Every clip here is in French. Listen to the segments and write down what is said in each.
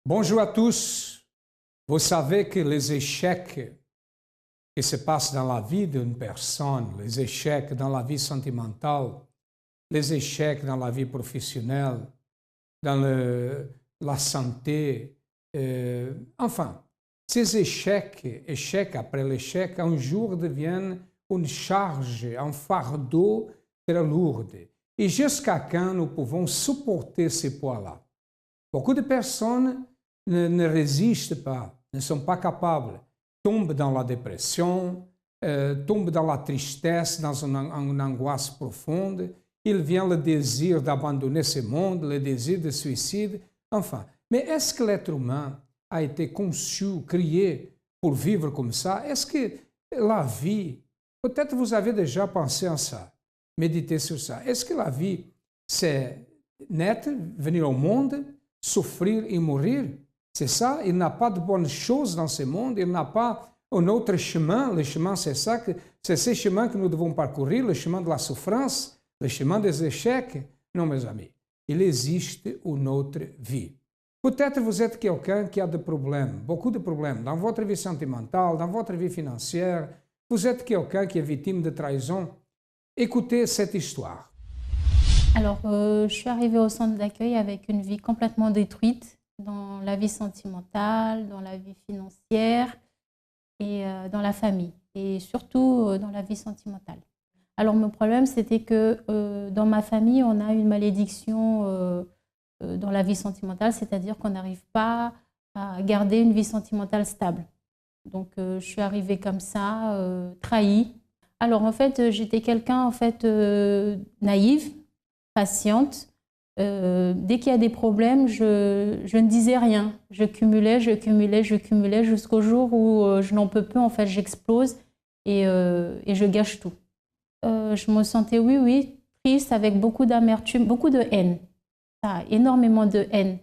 Bonjour à tous. Vous savez que les échecs qui se passent dans la vie d'une personne, les échecs dans la vie sentimentale, les échecs dans la vie professionnelle, dans la santé, enfin, ces échecs après l'échec, un jour deviennent une charge, un fardeau très lourd. Et jusqu'à quand nous pouvons supporter ce poids-là? Beaucoup de personnes ne résistent pas, ne sont pas capables, tombent dans la dépression, tombent dans la tristesse, dans une angoisse profonde. Il vient le désir d'abandonner ce monde, le désir de suicide, enfin. Mais est-ce que l'être humain a été conçu, créé pour vivre comme ça? Est-ce que la vie, peut-être vous avez déjà pensé à ça, médité sur ça. Est-ce que la vie, c'est naître, venir au monde, souffrir et mourir? C'est ça, il n'a pas de bonnes choses dans ce monde, il n'a pas un autre chemin. Le chemin, c'est ça, c'est ce chemin que nous devons parcourir, le chemin de la souffrance, le chemin des échecs. Non, mes amis, il existe une autre vie. Peut-être vous êtes quelqu'un qui a des problèmes, beaucoup de problèmes, dans votre vie sentimentale, dans votre vie financière. Vous êtes quelqu'un qui est victime de trahison. Écoutez cette histoire. Alors, je suis arrivée au centre d'accueil avec une vie complètement détruite dans la vie sentimentale, dans la vie financière et dans la famille, et surtout dans la vie sentimentale. Alors, mon problème, c'était que dans ma famille, on a une malédiction dans la vie sentimentale, c'est-à-dire qu'on n'arrive pas à garder une vie sentimentale stable. Donc, je suis arrivée comme ça, trahie. Alors, en fait, j'étais quelqu'un naïve, patiente. Dès qu'il y a des problèmes, je ne disais rien. Je cumulais jusqu'au jour où je n'en peux plus. En fait, j'explose et je gâche tout. Je me sentais, oui, triste, avec beaucoup d'amertume, beaucoup de haine. Énormément de haine.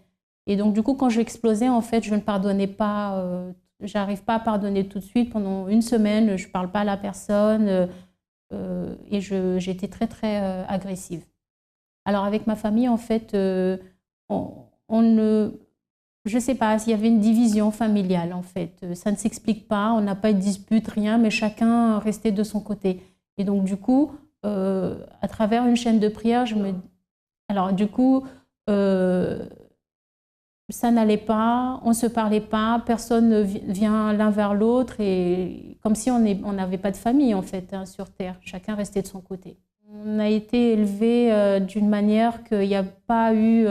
Et donc, du coup, quand j'explosais, en fait, je ne pardonnais pas. J'arrive pas à pardonner tout de suite. Pendant une semaine, je ne parle pas à la personne et j'étais très, très agressive. Alors, avec ma famille, en fait, je ne sais pas s'il y avait une division familiale, en fait. Ça ne s'explique pas, on n'a pas eu de dispute, rien, mais chacun restait de son côté. Et donc, du coup, à travers une chaîne de prière, alors, du coup, ça n'allait pas, on ne se parlait pas, personne ne vient l'un vers l'autre, et comme si on n'avait pas de famille, en fait, sur Terre. Chacun restait de son côté. On a été élevé d'une manière qu'il n'y a pas eu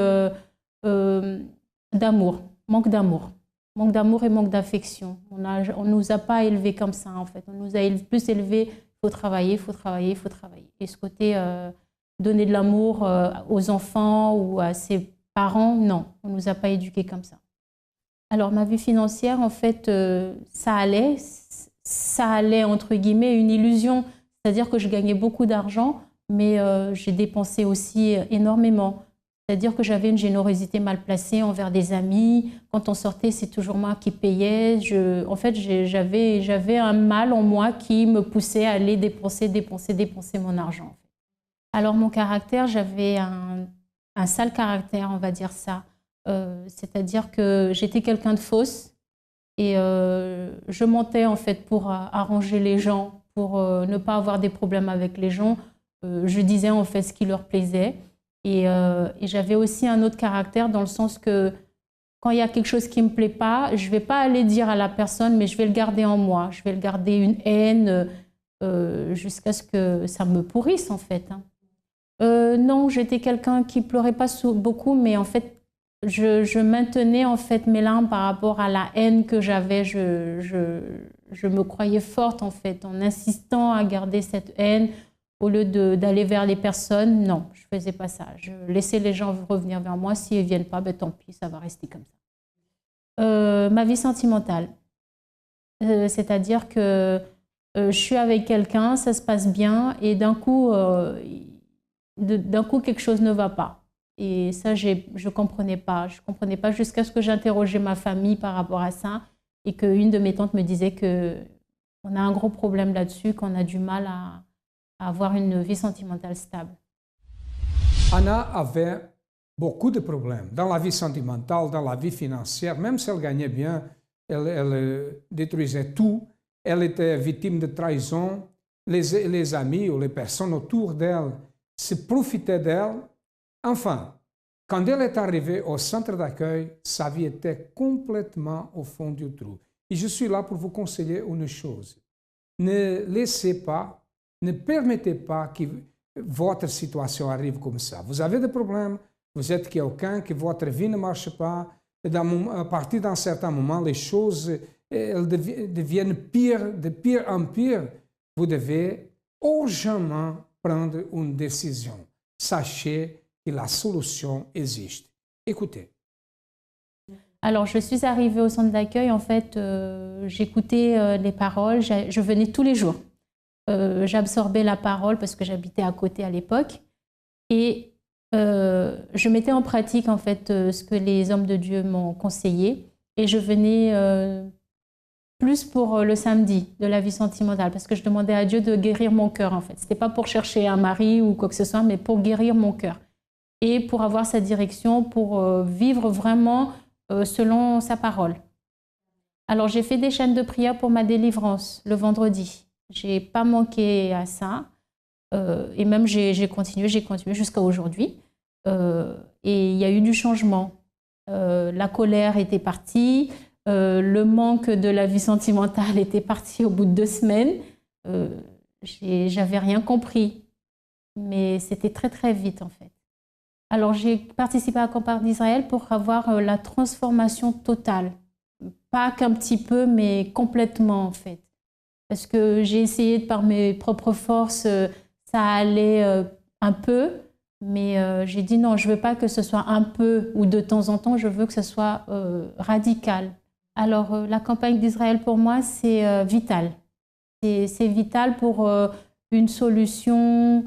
d'amour, manque d'amour et manque d'affection. On ne nous a pas élevés comme ça, en fait. On nous a plus élevés, il faut travailler. Et ce côté, donner de l'amour aux enfants ou à ses parents, non, on ne nous a pas éduqués comme ça. Alors, ma vie financière, en fait, ça allait entre guillemets, une illusion. C'est-à-dire que je gagnais beaucoup d'argent, mais j'ai dépensé aussi énormément. C'est-à-dire que j'avais une générosité mal placée envers des amis. Quand on sortait, c'est toujours moi qui payais. En fait, j'avais un mal en moi qui me poussait à aller dépenser mon argent. Alors, mon caractère, j'avais un sale caractère, on va dire ça. C'est-à-dire que j'étais quelqu'un de fausse et je mentais, en fait, pour arranger les gens, pour ne pas avoir des problèmes avec les gens. Je disais en fait ce qui leur plaisait et j'avais aussi un autre caractère dans le sens que quand il y a quelque chose qui ne me plaît pas, je ne vais pas aller dire à la personne, mais je vais le garder en moi. Je vais le garder une haine jusqu'à ce que ça me pourrisse en fait. Non, j'étais quelqu'un qui pleurait pas beaucoup, mais en fait je maintenais en fait mes larmes par rapport à la haine que j'avais. Je me croyais forte en fait en insistant à garder cette haine. Au lieu d'aller vers les personnes, non, je ne faisais pas ça. Je laissais les gens revenir vers moi. S'ils ne viennent pas, ben, tant pis, ça va rester comme ça. Ma vie sentimentale, c'est-à-dire que je suis avec quelqu'un, ça se passe bien, et d'un coup, quelque chose ne va pas. Et ça, je ne comprenais pas. Je ne comprenais pas jusqu'à ce que j'interrogeais ma famille par rapport à ça, et qu'une de mes tantes me disait qu'on a un gros problème là-dessus, qu'on a du mal à avoir une vie sentimentale stable. Anna avait beaucoup de problèmes dans la vie sentimentale, dans la vie financière. Même si elle gagnait bien, elle détruisait tout. Elle était victime de trahison. Les amis ou les personnes autour d'elle se profitaient d'elle. Enfin, quand elle est arrivée au centre d'accueil, sa vie était complètement au fond du trou. Et je suis là pour vous conseiller une chose. Ne laissez pas, ne permettez pas que votre situation arrive comme ça. Vous avez des problèmes, vous êtes quelqu'un, que votre vie ne marche pas. Et à partir d'un certain moment, les choses elles deviennent de pire en pire. Vous devez urgemment prendre une décision. Sachez que la solution existe. Écoutez. Alors, je suis arrivée au centre d'accueil. En fait, j'écoutais les paroles. Je venais tous les jours. J'absorbais la parole parce que j'habitais à côté à l'époque. Et je mettais en pratique, en fait, ce que les hommes de Dieu m'ont conseillé. Et je venais plus pour le samedi de la vie sentimentale parce que je demandais à Dieu de guérir mon cœur, en fait. Ce n'était pas pour chercher un mari ou quoi que ce soit, mais pour guérir mon cœur. Et pour avoir sa direction, pour vivre vraiment selon sa parole. Alors, j'ai fait des chaînes de prière pour ma délivrance le vendredi. Je n'ai pas manqué à ça. Et même, j'ai continué jusqu'à aujourd'hui. Et il y a eu du changement. La colère était partie. Le manque de la vie sentimentale était parti au bout de 2 semaines. J'avais rien compris. Mais c'était très, très vite, en fait. Alors, j'ai participé à la campagne d'Israël pour avoir la transformation totale. Pas qu'un petit peu, mais complètement, en fait. Parce que j'ai essayé par mes propres forces, ça allait un peu, mais j'ai dit non, je ne veux pas que ce soit un peu ou de temps en temps, je veux que ce soit radical. Alors, la campagne d'Israël, pour moi, c'est vital. C'est vital pour une solution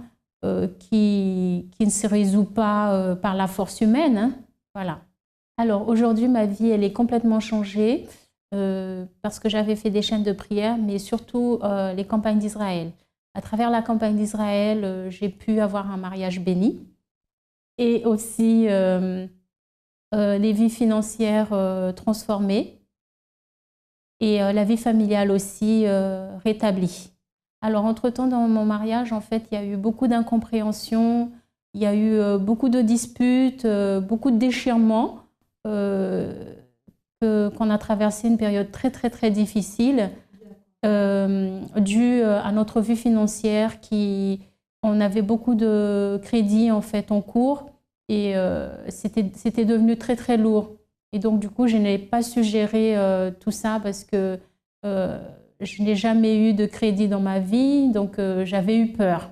qui ne se résout pas par la force humaine. Hein. Voilà. Alors, aujourd'hui, ma vie, elle est complètement changée parce que j'avais fait des chaînes de prière, mais surtout les campagnes d'Israël. À travers la campagne d'Israël, j'ai pu avoir un mariage béni et aussi les vies financières transformées et la vie familiale aussi rétablie. Alors, entre-temps, dans mon mariage, en fait, il y a eu beaucoup d'incompréhensions, il y a eu beaucoup de disputes, beaucoup de déchirements, qu'on a traversé une période très, très, très difficile due à notre vie financière on avait beaucoup de crédits, en fait, en cours et c'était devenu très, très lourd. Et donc, du coup, je n'ai pas su gérer tout ça parce que je n'ai jamais eu de crédit dans ma vie, donc j'avais eu peur.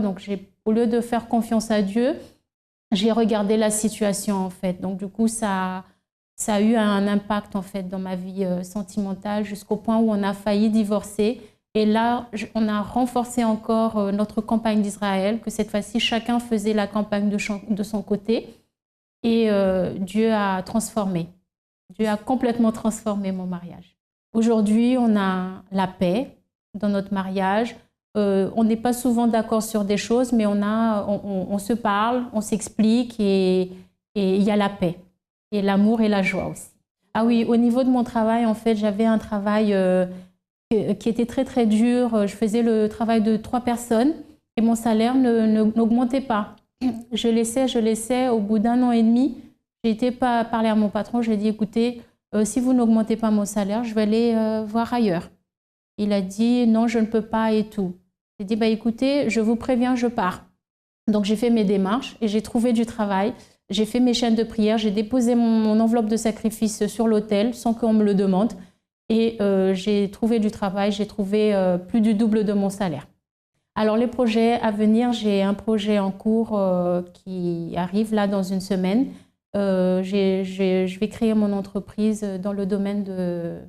Donc au lieu de faire confiance à Dieu, j'ai regardé la situation, en fait. Donc du coup, ça a eu un impact, en fait, dans ma vie sentimentale jusqu'au point où on a failli divorcer. Et là, on a renforcé encore notre campagne d'Israël, que cette fois-ci, chacun faisait la campagne de son côté. Et Dieu a transformé. Dieu a complètement transformé mon mariage. Aujourd'hui, on a la paix dans notre mariage. On n'est pas souvent d'accord sur des choses, mais on se parle, on s'explique et il y a la paix. Et l'amour et la joie aussi. Ah oui, au niveau de mon travail, en fait, j'avais un travail qui était très, très dur. Je faisais le travail de 3 personnes et mon salaire n'augmentait pas. Je laissais. Au bout d'1 an et demi, j'ai été parler à mon patron. Je lui ai dit, écoutez, si vous n'augmentez pas mon salaire, je vais aller voir ailleurs. Il a dit, non, je ne peux pas et tout. J'ai dit, bah, écoutez, je vous préviens, je pars. Donc, j'ai fait mes démarches et j'ai trouvé du travail. J'ai fait mes chaînes de prière. J'ai déposé mon enveloppe de sacrifice sur l'autel sans qu'on me le demande. Et j'ai trouvé du travail. J'ai trouvé plus du double de mon salaire. Alors, les projets à venir, j'ai un projet en cours qui arrive là dans une semaine. Je vais créer mon entreprise dans le domaine de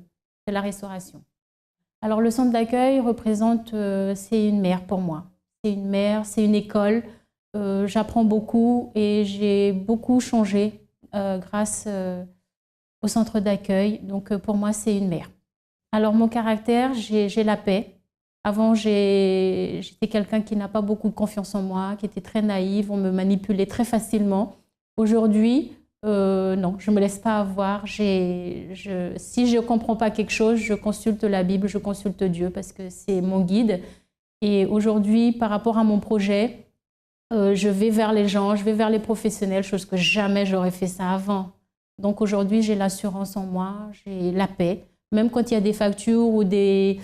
la restauration. Alors, le centre d'accueil représente, c'est une mère pour moi. C'est une mère, c'est une école. J'apprends beaucoup et j'ai beaucoup changé grâce au centre d'accueil. Donc, pour moi, c'est une mère. Alors, mon caractère, j'ai la paix. Avant, j'étais quelqu'un qui n'a pas beaucoup de confiance en moi, qui était très naïve. On me manipulait très facilement. Aujourd'hui, non, je ne me laisse pas avoir. Si je ne comprends pas quelque chose, je consulte la Bible, je consulte Dieu parce que c'est mon guide. Et aujourd'hui, par rapport à mon projet, je vais vers les gens, je vais vers les professionnels, chose que jamais j'aurais fait ça avant. Donc aujourd'hui, j'ai l'assurance en moi, j'ai la paix. Même quand il y a des factures ou des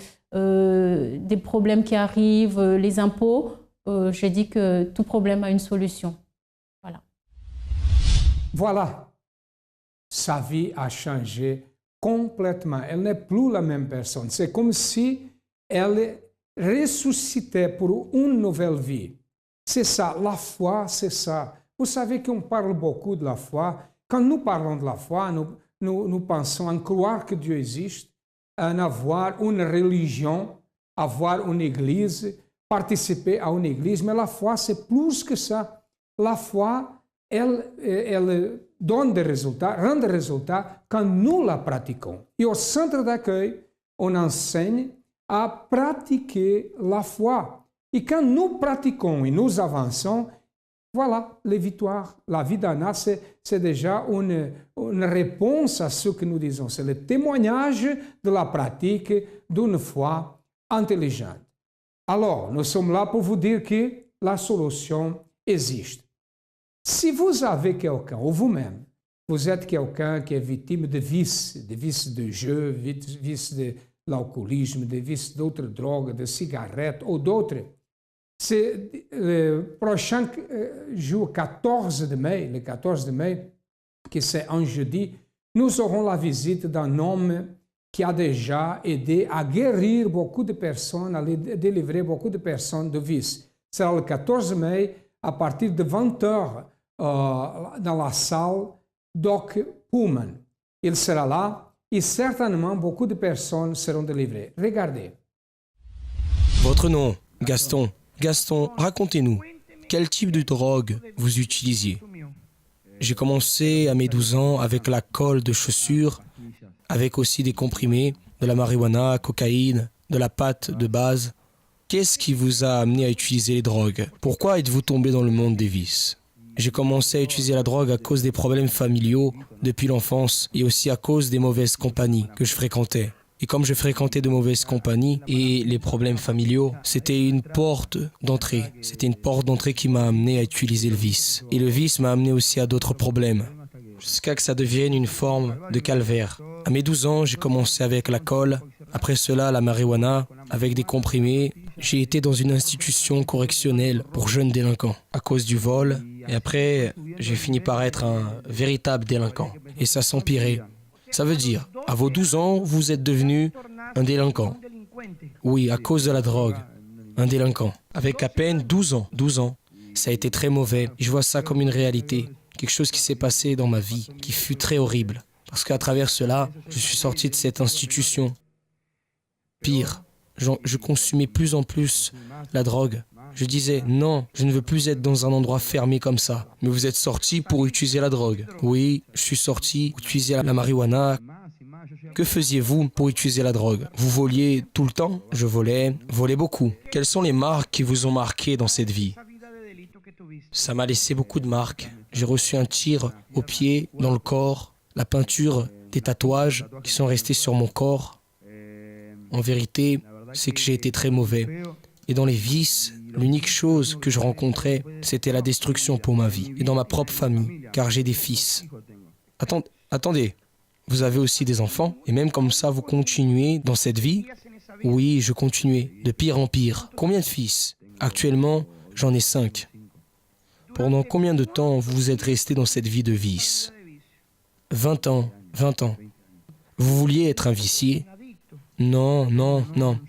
problèmes qui arrivent, les impôts, je dis que tout problème a une solution. Voilà. Voilà. Sa vie a changé complètement. Elle n'est plus la même personne. C'est comme si elle ressuscitait pour une nouvelle vie. C'est ça, la foi, c'est ça. Vous savez qu'on parle beaucoup de la foi. Quand nous parlons de la foi, nous pensons en croire que Dieu existe, en avoir une religion, avoir une église, participer à une église. Mais la foi, c'est plus que ça. La foi, elle donne des résultats, rend des résultats quand nous la pratiquons. Et au centre d'accueil, on enseigne à pratiquer la foi. Et quand nous pratiquons et nous avançons, voilà les victoires. La vie d'Anna, c'est déjà une réponse à ce que nous disons. C'est le témoignage de la pratique d'une foi intelligente. Alors, nous sommes là pour vous dire que la solution existe. Si vous avez quelqu'un, ou vous-même, vous êtes quelqu'un qui est victime de vices de jeu, vices de l'alcoolisme, de vices d'autres drogues, de cigarettes ou d'autres, c'est le prochain jour 14 de mai, le 14 de mai, qui c'est un jeudi, nous aurons la visite d'un homme qui a déjà aidé à guérir beaucoup de personnes, à délivrer beaucoup de personnes de vices. C'est le 14 mai, à partir de 20h, dans la salle Doc Pullman. Il sera là et certainement beaucoup de personnes seront délivrées. Regardez. Votre nom, Gaston. Gaston, racontez-nous, quel type de drogue vous utilisiez? J'ai commencé à mes 12 ans avec la colle de chaussures, avec aussi des comprimés, de la marijuana, cocaïne, de la pâte de base. Qu'est-ce qui vous a amené à utiliser les drogues? Pourquoi êtes-vous tombé dans le monde des vices? J'ai commencé à utiliser la drogue à cause des problèmes familiaux depuis l'enfance et aussi à cause des mauvaises compagnies que je fréquentais. Et comme je fréquentais de mauvaises compagnies et les problèmes familiaux, c'était une porte d'entrée. C'était une porte d'entrée qui m'a amené à utiliser le vice. Et le vice m'a amené aussi à d'autres problèmes, jusqu'à que ça devienne une forme de calvaire. À mes 12 ans, j'ai commencé avec la colle. Après cela, la marijuana, avec des comprimés. J'ai été dans une institution correctionnelle pour jeunes délinquants à cause du vol. Et après, j'ai fini par être un véritable délinquant. Et ça s'empirait. Ça veut dire, à vos 12 ans, vous êtes devenu un délinquant. Oui, à cause de la drogue. Un délinquant. Avec à peine 12 ans. 12 ans. Ça a été très mauvais. Je vois ça comme une réalité. Quelque chose qui s'est passé dans ma vie, qui fut très horrible. Parce qu'à travers cela, je suis sorti de cette institution. Pire, je consumais plus en plus la drogue. Je disais, non, je ne veux plus être dans un endroit fermé comme ça. Mais vous êtes sorti pour utiliser la drogue. Oui, je suis sorti pour utiliser la marijuana. Que faisiez-vous pour utiliser la drogue? Vous voliez tout le temps? Je volais beaucoup. Quelles sont les marques qui vous ont marqué dans cette vie? Ça m'a laissé beaucoup de marques. J'ai reçu un tir au pied, dans le corps, la peinture, des tatouages qui sont restés sur mon corps. En vérité, c'est que j'ai été très mauvais. Et dans les vices, l'unique chose que je rencontrais, c'était la destruction pour ma vie. Et dans ma propre famille, car j'ai des fils. Attendez, vous avez aussi des enfants? Et même comme ça, vous continuez dans cette vie? Oui, je continuais, de pire en pire. Combien de fils? Actuellement, j'en ai 5. Pendant combien de temps vous êtes resté dans cette vie de vice? 20 ans, 20 ans. Vous vouliez être un vicié? Non,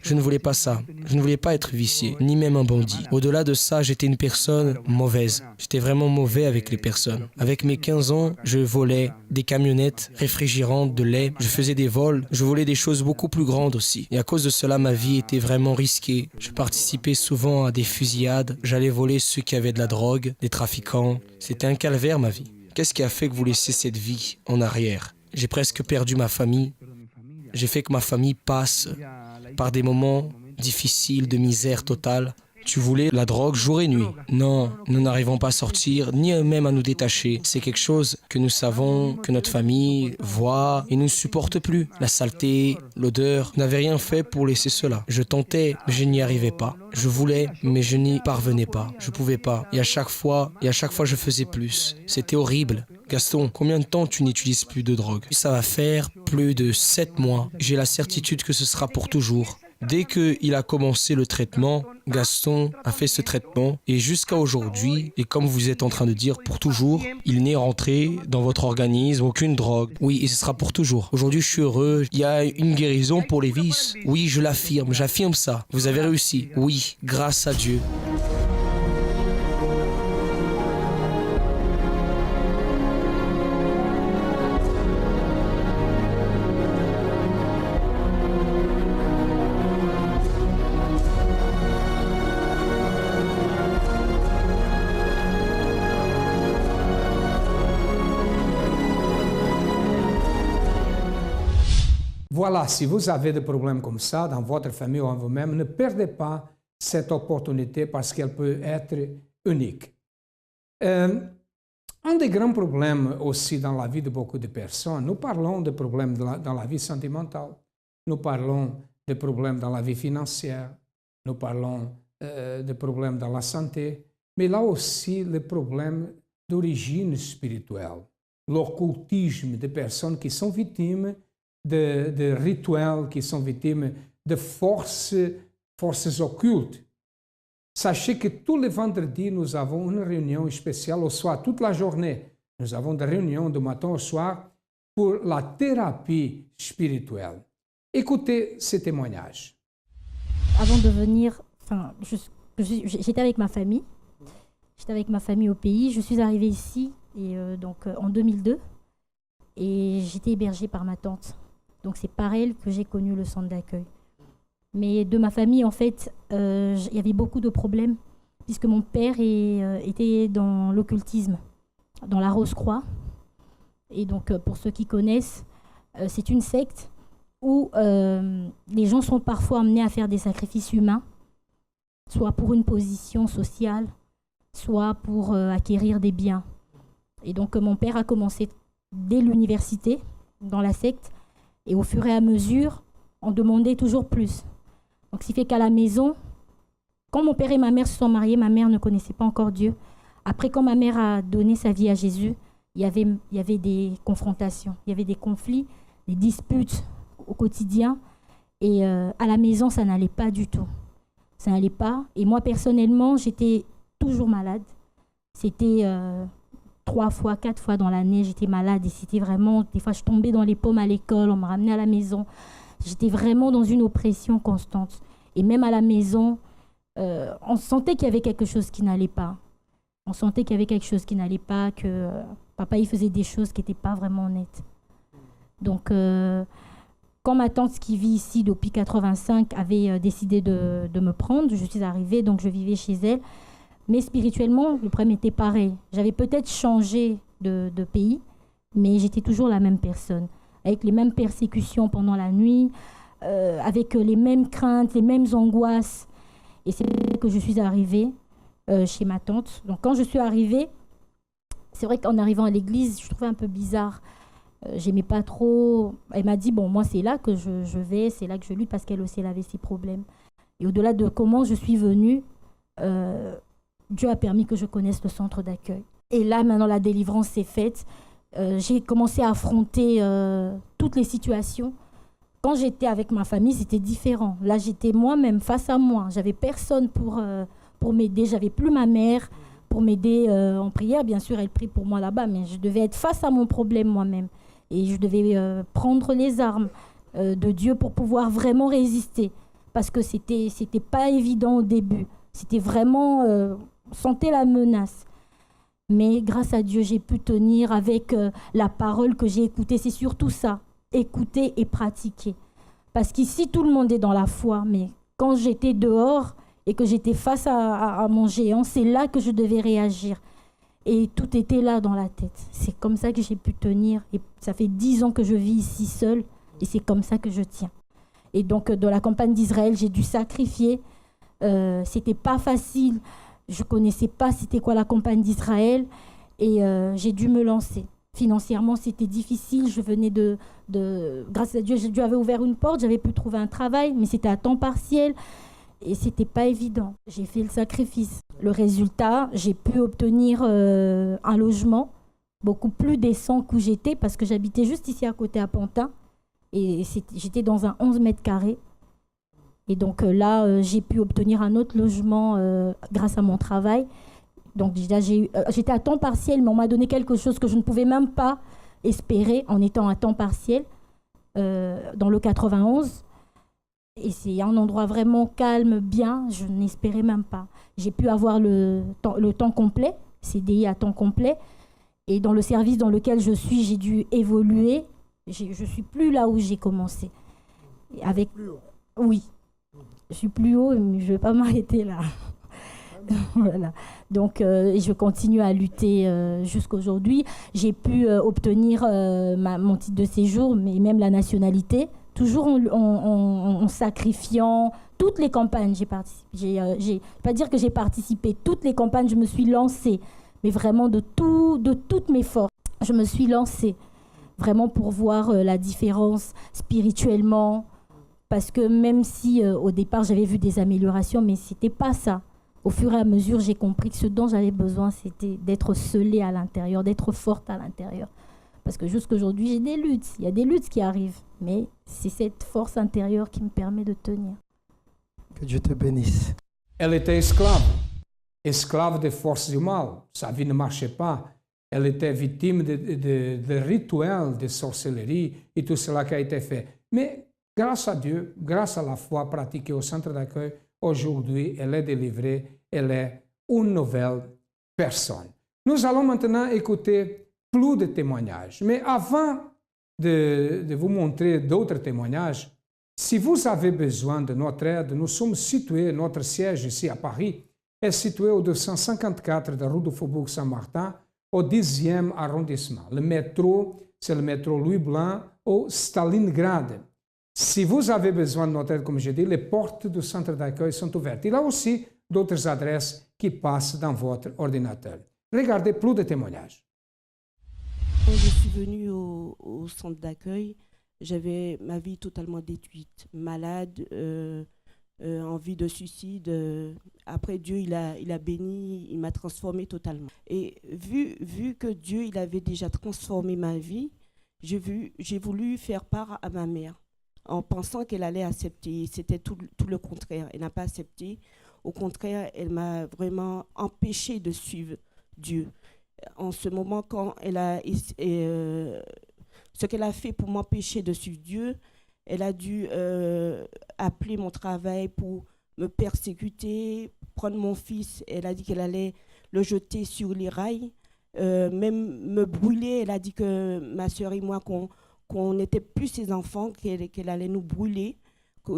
je ne voulais pas ça. Je ne voulais pas être vicié, ni même un bandit. Au-delà de ça, j'étais une personne mauvaise. J'étais vraiment mauvais avec les personnes. Avec mes 15 ans, je volais des camionnettes réfrigérantes, de lait. Je faisais des vols. Je volais des choses beaucoup plus grandes aussi. Et à cause de cela, ma vie était vraiment risquée. Je participais souvent à des fusillades. J'allais voler ceux qui avaient de la drogue, des trafiquants. C'était un calvaire, ma vie. Qu'est-ce qui a fait que vous laissiez cette vie en arrière? J'ai presque perdu ma famille. J'ai fait que ma famille passe par des moments difficiles de misère totale. Tu voulais la drogue jour et nuit. Non, nous n'arrivons pas à sortir, ni même à nous détacher. C'est quelque chose que nous savons, que notre famille voit et ne supporte plus. La saleté, l'odeur, je n'avais rien fait pour laisser cela. Je tentais, mais je n'y arrivais pas. Je voulais, mais je n'y parvenais pas. Je pouvais pas. Et à chaque fois, je faisais plus. C'était horrible. Gaston, combien de temps tu n'utilises plus de drogue? Ça va faire plus de 7 mois. J'ai la certitude que ce sera pour toujours. Dès qu'il a commencé le traitement, Gaston a fait ce traitement et jusqu'à aujourd'hui, et comme vous êtes en train de dire, pour toujours, il n'est rentré dans votre organisme aucune drogue. Oui, et ce sera pour toujours. Aujourd'hui, je suis heureux. Il y a une guérison pour les vices. Oui, je l'affirme, j'affirme ça. Vous avez réussi. Oui, grâce à Dieu. Voilà, si vous avez des problèmes comme ça dans votre famille ou en vous-même, ne perdez pas cette opportunité parce qu'elle peut être unique. Un des grands problèmes aussi dans la vie de beaucoup de personnes, nous parlons de problèmes dans la vie sentimentale, nous parlons de problèmes dans la vie financière, nous parlons de problèmes dans la santé, mais là aussi les problèmes d'origine spirituelle, l'occultisme de personnes qui sont victimes de rituels, qui sont victimes de forces occultes. Sachez que tous les vendredis, nous avons une réunion spéciale au soir, toute la journée. Nous avons des réunions du matin au soir pour la thérapie spirituelle. Écoutez ces témoignages. Avant de venir, j'étais avec ma famille. J'étais avec ma famille au pays. Je suis arrivée ici en 2002 et j'étais hébergée par ma tante. Donc c'est par elle que j'ai connu le centre d'accueil. Mais de ma famille, en fait, il y avait beaucoup de problèmes puisque mon père était dans l'occultisme, dans la Rose-Croix. Et donc, pour ceux qui connaissent, c'est une secte où les gens sont parfois amenés à faire des sacrifices humains, soit pour une position sociale, soit pour acquérir des biens. Et donc, mon père a commencé dès l'université, dans la secte, et au fur et à mesure, on demandait toujours plus. Donc, ce qui fait qu'à la maison, quand mon père et ma mère se sont mariés, ma mère ne connaissait pas encore Dieu. Après, quand ma mère a donné sa vie à Jésus, il y avait des confrontations, il y avait des conflits, des disputes au quotidien. Et à la maison, ça n'allait pas du tout. Ça n'allait pas. Et moi, personnellement, j'étais toujours malade. C'était 3 fois, 4 fois dans l'année, j'étais malade. Et c'était vraiment, des fois, je tombais dans les pommes à l'école, on me ramenait à la maison. J'étais vraiment dans une oppression constante. Et même à la maison, on sentait qu'il y avait quelque chose qui n'allait pas. On sentait qu'il y avait quelque chose qui n'allait pas, que papa, il faisait des choses qui n'étaient pas vraiment nettes. Donc, quand ma tante qui vit ici depuis 85 avait décidé de me prendre, je suis arrivée, donc je vivais chez elle. Mais spirituellement, le problème était pareil. J'avais peut-être changé de pays, mais j'étais toujours la même personne, avec les mêmes persécutions pendant la nuit, avec les mêmes craintes, les mêmes angoisses. Et c'est là que je suis arrivée chez ma tante. Donc quand je suis arrivée, c'est vrai qu'en arrivant à l'église, je trouvais un peu bizarre. J'aimais pas trop. Elle m'a dit, bon, moi c'est là que je vais, c'est là que je lutte, parce qu'elle aussi elle avait ses problèmes. Et au-delà de comment je suis venue, Dieu a permis que je connaisse le centre d'accueil. Et là, maintenant, la délivrance s'est faite. J'ai commencé à affronter toutes les situations. Quand j'étais avec ma famille, c'était différent. Là, j'étais moi-même face à moi. J'avais personne pour m'aider. J'avais plus ma mère pour m'aider en prière. Bien sûr, elle prie pour moi là-bas, mais je devais être face à mon problème moi-même. Et je devais prendre les armes de Dieu pour pouvoir vraiment résister. Parce que c'était pas évident au début. C'était vraiment... on sentait la menace. Mais grâce à Dieu, j'ai pu tenir avec la parole que j'ai écoutée. C'est surtout ça, écouter et pratiquer. Parce qu'ici, tout le monde est dans la foi. Mais quand j'étais dehors et que j'étais face à mon géant, c'est là que je devais réagir. Et tout était là dans la tête. C'est comme ça que j'ai pu tenir. Et ça fait 10 ans que je vis ici seule. Et c'est comme ça que je tiens. Et donc, dans la campagne d'Israël, j'ai dû sacrifier C'était pas facile. Je connaissais pas c'était quoi la campagne d'Israël et j'ai dû me lancer. Financièrement, c'était difficile. Je venais grâce à Dieu, Dieu avait ouvert une porte. J'avais pu trouver un travail, mais c'était à temps partiel et c'était pas évident. J'ai fait le sacrifice. Le résultat, j'ai pu obtenir un logement beaucoup plus décent qu'où j'étais parce que j'habitais juste ici à côté à Pantin et j'étais dans un 11 mètres carrés. Et donc là, j'ai pu obtenir un autre logement grâce à mon travail. Donc déjà, j'étais à temps partiel, mais on m'a donné quelque chose que je ne pouvais même pas espérer en étant à temps partiel dans le 91. Et c'est un endroit vraiment calme, bien, je n'espérais même pas. J'ai pu avoir le temps complet, CDI à temps complet. Et dans le service dans lequel je suis, j'ai dû évoluer. Je ne suis plus là où j'ai commencé. Oui, je suis plus haut, mais je ne vais pas m'arrêter là. Voilà. Donc, je continue à lutter jusqu'à aujourd'hui. J'ai pu obtenir mon titre de séjour, mais même la nationalité, toujours en sacrifiant toutes les campagnes. J'ai participé. Pas dire que j'ai participé, toutes les campagnes, je me suis lancée, mais vraiment de toutes mes forces. Je me suis lancée vraiment pour voir la différence spirituellement, parce que même si au départ j'avais vu des améliorations, mais c'était pas ça. Au fur et à mesure, j'ai compris que ce dont j'avais besoin, c'était d'être scellée à l'intérieur, d'être forte à l'intérieur. Parce que jusqu'aujourd'hui, j'ai des luttes. Il y a des luttes qui arrivent. Mais c'est cette force intérieure qui me permet de tenir. Que Dieu te bénisse. Elle était esclave. Esclave des forces du mal. Sa vie ne marchait pas. Elle était victime de rituels de sorcellerie et tout cela qui a été fait. Mais grâce à Dieu, grâce à la foi pratiquée au centre d'accueil, aujourd'hui, elle est délivrée, elle est une nouvelle personne. Nous allons maintenant écouter plus de témoignages. Mais avant de vous montrer d'autres témoignages, si vous avez besoin de notre aide, nous sommes situés, notre siège ici à Paris est situé au 254 de rue du Faubourg Saint-Martin, au 10e arrondissement. Le métro, c'est le métro Louis Blanc au Stalingrad. Si vous avez besoin de notre aide, comme je dis, les portes du centre d'accueil sont ouvertes. Il y a aussi d'autres adresses qui passent dans votre ordinateur. Regardez plus de témoignages. Quand je suis venue au centre d'accueil, j'avais ma vie totalement détruite, malade, envie de suicide. Après, Dieu, il a béni, il m'a transformée totalement. Et vu que Dieu, il avait déjà transformé ma vie, j'ai voulu faire part à ma mère, en pensant qu'elle allait accepter. C'était tout le contraire. Elle n'a pas accepté. Au contraire, elle m'a vraiment empêché de suivre Dieu. En ce moment, quand ce qu'elle a fait pour m'empêcher de suivre Dieu, elle a dû appeler mon travail pour me persécuter, prendre mon fils. Elle a dit qu'elle allait le jeter sur les rails, même me brûler. Elle a dit que ma soeur et moi, qu'on n'était plus ses enfants, qu'elle allait nous brûler,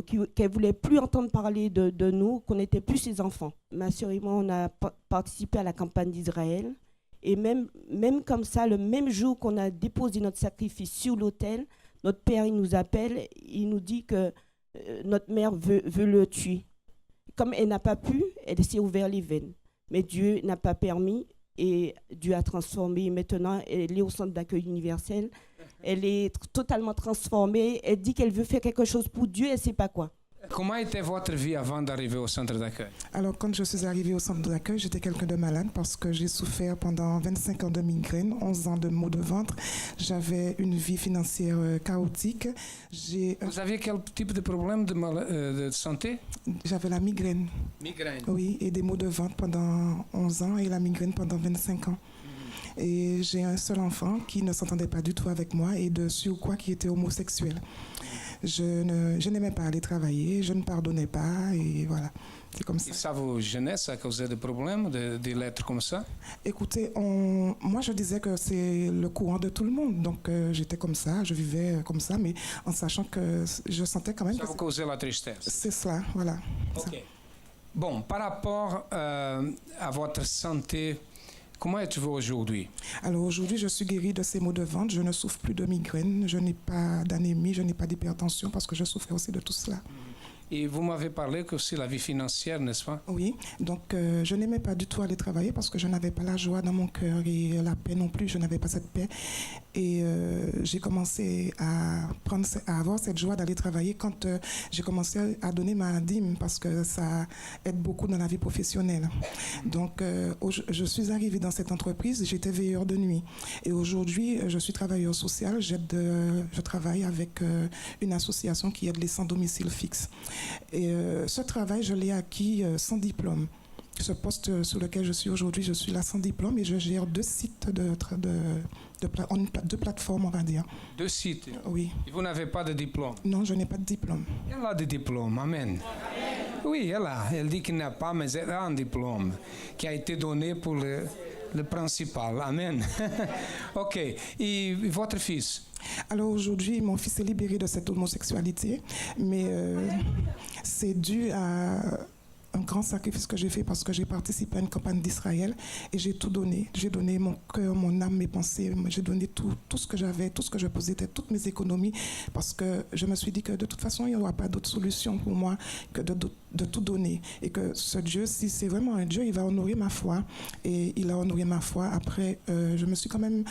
qu'elle ne voulait plus entendre parler de nous, qu'on n'était plus ses enfants. Ma soeur et moi, on a participé à la campagne d'Israël. Et même comme ça, le même jour qu'on a déposé notre sacrifice sur l'autel, notre père, il nous appelle, il nous dit que notre mère veut le tuer. Comme elle n'a pas pu, elle s'est ouvert les veines. Mais Dieu n'a pas permis et Dieu a transformé. Maintenant, elle est au centre d'accueil universel. Elle est totalement transformée. Elle dit qu'elle veut faire quelque chose pour Dieu, elle ne sait pas quoi. Comment était votre vie avant d'arriver au centre d'accueil? Alors, quand je suis arrivée au centre d'accueil, j'étais quelqu'un de malade parce que j'ai souffert pendant 25 ans de migraine, 11 ans de maux de ventre. J'avais une vie financière chaotique. Vous aviez quel type de problème de santé? J'avais la migraine. Migraine? Oui, et des maux de ventre pendant 11 ans et la migraine pendant 25 ans. Et j'ai un seul enfant qui ne s'entendait pas du tout avec moi et de surcroît qui était homosexuel. Je n'aimais pas aller travailler, je ne pardonnais pas et voilà, c'est comme ça. Et ça vous gênait, ça causait des problèmes de l'être comme ça? Écoutez, moi je disais que c'est le courant de tout le monde, donc j'étais comme ça, je vivais comme ça, mais en sachant que je sentais quand même ça vous causait la tristesse? C'est cela, voilà. Ok. Ça. Bon, par rapport à votre santé, comment êtes-vous aujourd'hui? Alors aujourd'hui, je suis guérie de ces maux de ventre. Je ne souffre plus de migraine. Je n'ai pas d'anémie, je n'ai pas d'hypertension parce que je souffrais aussi de tout cela. Et vous m'avez parlé que c'est la vie financière, n'est-ce pas? Oui, donc je n'aimais pas du tout aller travailler parce que je n'avais pas la joie dans mon cœur et la paix non plus, je n'avais pas cette paix. Et j'ai commencé à avoir cette joie d'aller travailler quand j'ai commencé à donner ma dîme parce que ça aide beaucoup dans la vie professionnelle. Donc je suis arrivée dans cette entreprise, j'étais veilleur de nuit. Et aujourd'hui, je suis travailleur social, je travaille avec une association qui aide les sans domicile fixe. Et ce travail, je l'ai acquis sans diplôme. Ce poste sur lequel je suis aujourd'hui, je suis là sans diplôme et je gère 2 sites deux plateformes, on va dire. 2 sites? Oui. Et vous n'avez pas de diplôme? Non, je n'ai pas de diplôme. Elle a des diplômes, amen. Oui, elle a. Elle dit qu'il n'a pas, mais elle a un diplôme qui a été donné pour le principal. Amen. OK. Et votre fils? Alors aujourd'hui, mon fils est libéré de cette homosexualité, mais c'est dû à un grand sacrifice que j'ai fait parce que j'ai participé à une campagne d'Israël et j'ai tout donné. J'ai donné mon cœur, mon âme, mes pensées, j'ai donné tout ce que j'avais, tout ce que je possédais, toutes mes économies parce que je me suis dit que de toute façon, il n'y aura pas d'autre solution pour moi que de tout donner. Et que ce Dieu, si c'est vraiment un Dieu, il va honorer ma foi. Et il a honoré ma foi. Après, je me suis quand même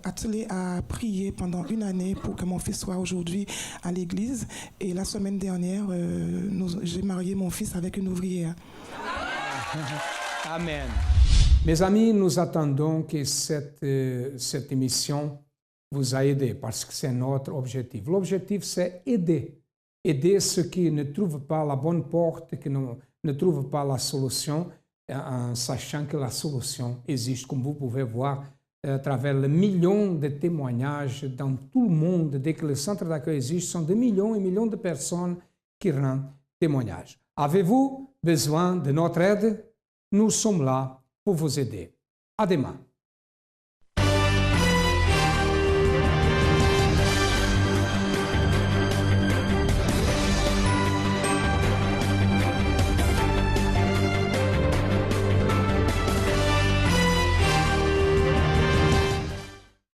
attelée à prier pendant 1 année pour que mon fils soit aujourd'hui à l'église. Et la semaine dernière, j'ai marié mon fils avec une ouvrière. Amen. Mes amis, nous attendons que cette émission vous a aidé parce que c'est notre objectif. L'objectif, c'est aider. Aider ceux qui ne trouvent pas la bonne porte, qui ne trouvent pas la solution, en sachant que la solution existe, comme vous pouvez voir à travers les millions de témoignages dans tout le monde. Dès que le centre d'accueil existe, ce sont des millions et millions de personnes qui rendent témoignage. Avez-vous besoin de notre aide? Nous sommes là pour vous aider. À demain.